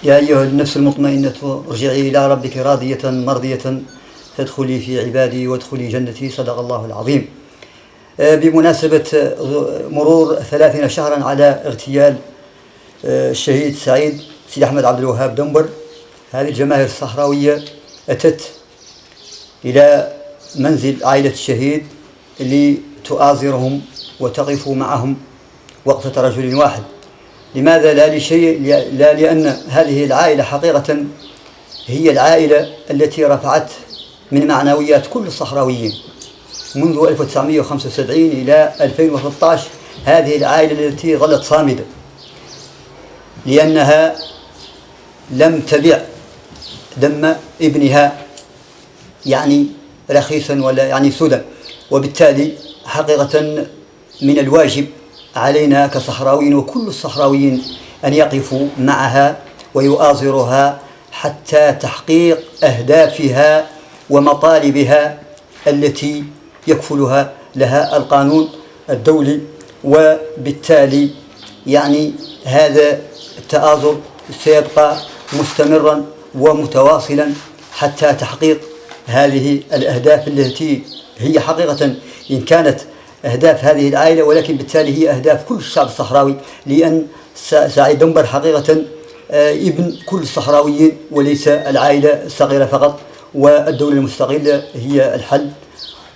يا أيها النفس المطمئنة ارجعي إلى ربك راضية مرضية فادخلي في عبادي وادخلي جنتي. صدق الله العظيم. بمناسبة مرور 30 شهرا على اغتيال الشهيد سعيد سيدي أحمد عبد الوهاب دنبر، هذه الجماهير الصحراوية أتت إلى منزل عائلة الشهيد لتؤازرهم وتقف معهم وقفة رجل واحد. لماذا؟ لا لشيء، لا لأن هذه العائلة حقيقة هي العائلة التي رفعت من معنويات كل الصحراويين منذ 1975 إلى 2013. هذه العائلة التي ظلت صامدة لأنها لم تبع دم ابنها يعني رخيصا ولا يعني سدى، وبالتالي حقيقة من الواجب علينا كصحراويين وكل الصحراويين أن يقفوا معها ويؤازرها حتى تحقيق أهدافها ومطالبها التي يكفلها لها القانون الدولي. وبالتالي يعني هذا التآزر سيبقى مستمرا ومتواصلا حتى تحقيق هذه الأهداف التي هي حقيقة إن كانت أهداف هذه العائلة، ولكن بالتالي هي أهداف كل الشعب الصحراوي، لأن سعيد دنبر حقيقة ابن كل الصحراويين وليس العائلة الصغيرة فقط. والدولة المستقلة هي الحل،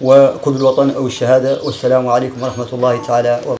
وكل الوطن أو الشهادة. والسلام عليكم ورحمة الله تعالى وبركاته.